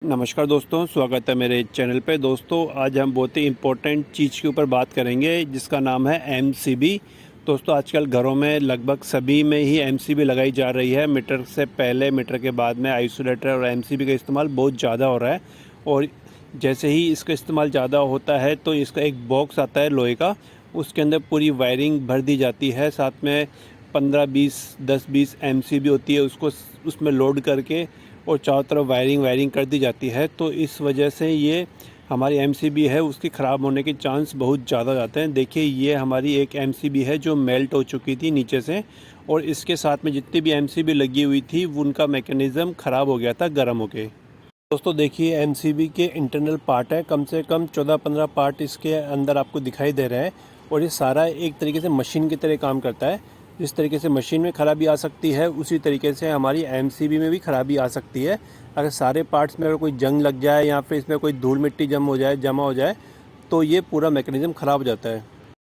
नमस्कार दोस्तों, स्वागत है मेरे चैनल पे। दोस्तों आज हम बहुत ही इम्पोर्टेंट चीज़ के ऊपर बात करेंगे जिसका नाम है एमसीबी। दोस्तों आजकल घरों में लगभग सभी में ही एमसीबी लगाई जा रही है। मीटर से पहले, मीटर के बाद में आइसोलेटर और एमसीबी का इस्तेमाल बहुत ज़्यादा हो रहा है। और जैसे ही इसका इस्तेमाल ज़्यादा होता है तो इसका एक बॉक्स आता है लोहे का, उसके अंदर पूरी वायरिंग भर दी जाती है। साथ में 10-20 एमसीबी होती है, उसको उसमें लोड करके और चारों तरफ वायरिंग कर दी जाती है। तो इस वजह से ये हमारी एमसीबी है उसकी ख़राब होने के चांस बहुत ज़्यादा जाते हैं। देखिए ये हमारी एक एमसीबी है जो मेल्ट हो चुकी थी नीचे से, और इसके साथ में जितनी भी एमसीबी लगी हुई थी उनका मैकेनिज़्म ख़राब हो गया था गर्म होके। दोस्तों देखिए एमसीबी के इंटरनल पार्ट है, कम से कम 14-15 पार्ट इसके अंदर आपको दिखाई दे रहा है। और ये सारा एक तरीके से मशीन की तरह काम करता है। जिस तरीके से मशीन में ख़राबी आ सकती है उसी तरीके से हमारी एमसीबी में भी ख़राबी आ सकती है। अगर सारे पार्ट्स में अगर कोई जंग लग जाए या फिर इसमें कोई धूल मिट्टी जमा हो जाए तो ये पूरा मैकेनिज़्म ख़राब हो जाता है।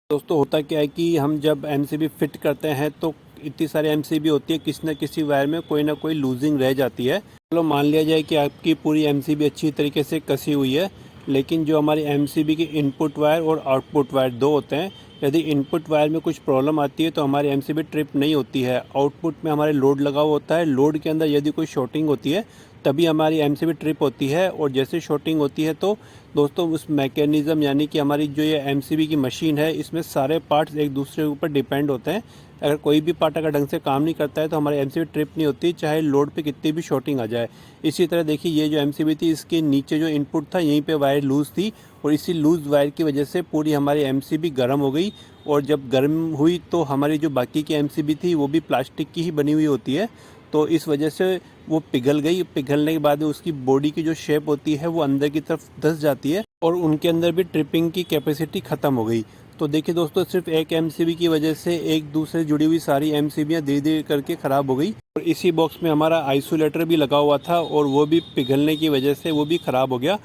दोस्तों होता क्या है कि हम जब एमसीबी फिट करते हैं तो इतनी सारी एमसीबी होती है, किसी न किसी वायर में कोई ना कोई लूजिंग रह जाती है। चलो मान लिया जाए कि आपकी पूरी एमसीबी अच्छी तरीके से कसी हुई है, लेकिन जो हमारी एमसीबी की इनपुट वायर और आउटपुट वायर दो होते हैं। यदि इनपुट वायर में कुछ प्रॉब्लम आती है तो हमारी एमसीबी ट्रिप नहीं होती है। आउटपुट में हमारे लोड लगा हुआ होता है, लोड के अंदर यदि कोई शॉर्टिंग होती है तभी हमारी एमसीबी ट्रिप होती है। और जैसे शॉर्टिंग होती है तो दोस्तों उस मैकेनिज़्म यानी कि हमारी जो ये एमसीबी की मशीन है इसमें सारे पार्ट्स एक दूसरे के ऊपर डिपेंड होते हैं। अगर कोई भी पार्ट अगर ढंग से काम नहीं करता है तो हमारी एमसीबी ट्रिप नहीं होती, चाहे लोड पे कितनी भी शॉर्टिंग आ जाए। इसी तरह देखिए ये जो एमसीबी थी इसके नीचे जो इनपुट था यहीं पे वायर लूज़ थी, और इसी लूज़ वायर की वजह से पूरी हमारी एमसीबी गर्म हो गई। और जब गर्म हुई तो हमारी जो बाकी की एमसीबी थी वो भी प्लास्टिक की ही बनी हुई होती है, तो इस वजह से वो पिघल गई। पिघलने के बाद उसकी बॉडी की जो शेप होती है वो अंदर की तरफ धंस जाती है और उनके अंदर भी ट्रिपिंग की कैपेसिटी ख़त्म हो गई। तो देखिए दोस्तों सिर्फ एक एमसीबी की वजह से एक दूसरे से जुड़ी हुई सारी एमसीबियाँ धीरे धीरे करके ख़राब हो गई। और इसी बॉक्स में हमारा आइसोलेटर भी लगा हुआ था और वो भी पिघलने की वजह से वो भी ख़राब हो गया,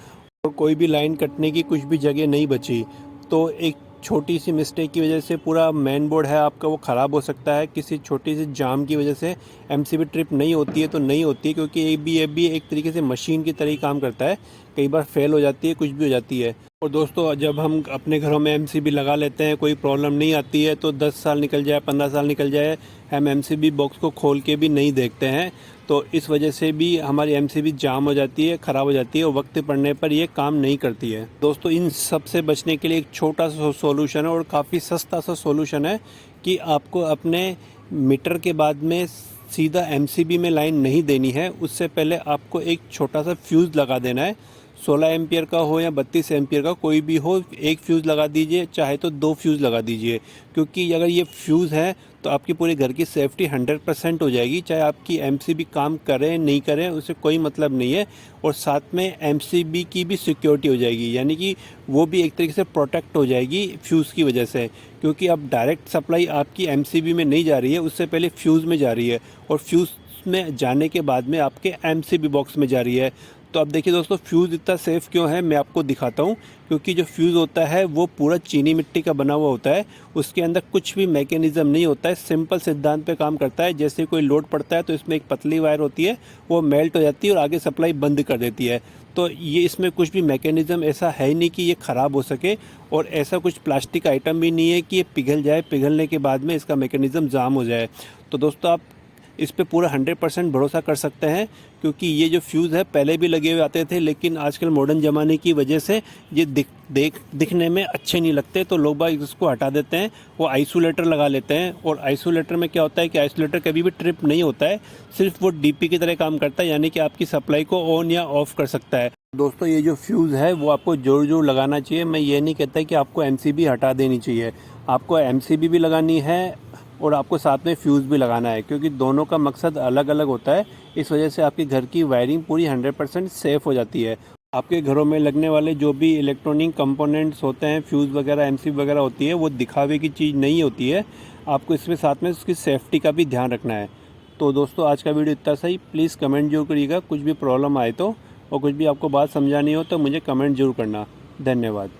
और कोई भी लाइन कटने की कुछ भी जगह नहीं बची। तो एक छोटी सी मिस्टेक की वजह से पूरा मेन बोर्ड है आपका वो ख़राब हो सकता है। किसी छोटी सी जाम की वजह से एमसीबी ट्रिप नहीं होती है तो नहीं होती है, क्योंकि ये भी एक तरीके से मशीन की तरह ही काम करता है। कई बार फेल हो जाती है, कुछ भी हो जाती है। और दोस्तों जब हम अपने घरों में एमसीबी लगा लेते हैं, कोई प्रॉब्लम नहीं आती है तो 10 साल निकल जाए, 15 साल निकल जाए, हम एमसीबी बॉक्स को खोल के भी नहीं देखते हैं। तो इस वजह से भी हमारी एमसीबी जाम हो जाती है, ख़राब हो जाती है और वक्त पड़ने पर ये काम नहीं करती है। दोस्तों इन सब से बचने के लिए एक छोटा सा सोल्यूशन है और काफ़ी सस्ता सा सोल्यूशन है कि आपको अपने मीटर के बाद में सीधा एमसीबी में लाइन नहीं देनी है। उससे पहले आपको एक छोटा सा फ्यूज़ लगा देना है। 16 एम्पियर का हो या 32 एम्पियर का कोई भी हो, एक फ्यूज़ लगा दीजिए, चाहे तो 2 फ्यूज़ लगा दीजिए। क्योंकि अगर ये फ्यूज़ है तो आपकी पूरे घर की सेफ्टी 100% हो जाएगी। चाहे आपकी एमसीबी काम करें नहीं करें उससे कोई मतलब नहीं है। और साथ में एमसीबी की भी सिक्योरिटी हो जाएगी, यानी कि वो भी एक तरीके से प्रोटेक्ट हो जाएगी फ्यूज़ की वजह से। क्योंकि अब डायरेक्ट सप्लाई आपकी एमसीबी में नहीं जा रही है, उससे पहले फ्यूज़ में जा रही है, और फ्यूज़ में जाने के बाद में आपके एमसीबी बॉक्स में जा रही है। तो अब देखिए दोस्तों फ्यूज़ इतना सेफ़ क्यों है मैं आपको दिखाता हूँ। क्योंकि जो फ्यूज़ होता है वो पूरा चीनी मिट्टी का बना हुआ होता है, उसके अंदर कुछ भी मैकेनिज़्म नहीं होता है, सिंपल सिद्धांत पे काम करता है। जैसे कोई लोड पड़ता है तो इसमें एक पतली वायर होती है, वो मेल्ट हो जाती है और आगे सप्लाई बंद कर देती है। तो ये इसमें कुछ भी मैकेनिज़्म ऐसा है ही नहीं कि ये ख़राब हो सके, और ऐसा कुछ प्लास्टिक आइटम भी नहीं है कि ये पिघल जाए, पिघलने के बाद में इसका मैकेनिज़्म जाम हो जाए। तो दोस्तों आप इस पे पूरा 100% भरोसा कर सकते हैं। क्योंकि ये जो फ्यूज़ है पहले भी लगे हुए आते थे, लेकिन आजकल मॉडर्न ज़माने की वजह से ये दिखने में अच्छे नहीं लगते, तो लोग बाग इसको हटा देते हैं, वो आइसोलेटर लगा लेते हैं। और आइसोलेटर में क्या होता है कि आइसोलेटर कभी भी ट्रिप नहीं होता है, सिर्फ वो डीपी की तरह काम करता है, यानी कि आपकी सप्लाई को ऑन या ऑफ़ कर सकता है। दोस्तों ये जो फ्यूज़ है वो आपको ज़रूर लगाना चाहिए। मैं ये नहीं कहता कि आपको एमसीबी हटा देनी चाहिए, आपको एमसीबी भी लगानी है और आपको साथ में फ्यूज़ भी लगाना है, क्योंकि दोनों का मकसद अलग अलग होता है। इस वजह से आपके घर की वायरिंग पूरी 100% सेफ़ हो जाती है। आपके घरों में लगने वाले जो भी इलेक्ट्रॉनिक कंपोनेंट्स होते हैं, फ्यूज़ वगैरह, एमसीबी वगैरह होती है, वो दिखावे की चीज़ नहीं होती है। आपको इसमें साथ में उसकी सेफ्टी का भी ध्यान रखना है। तो दोस्तों आज का वीडियो इतना सही। प्लीज़ कमेंट जरूर करिएगा कुछ भी प्रॉब्लम आए तो, और कुछ भी आपको बात समझानी हो तो मुझे कमेंट जरूर करना। धन्यवाद।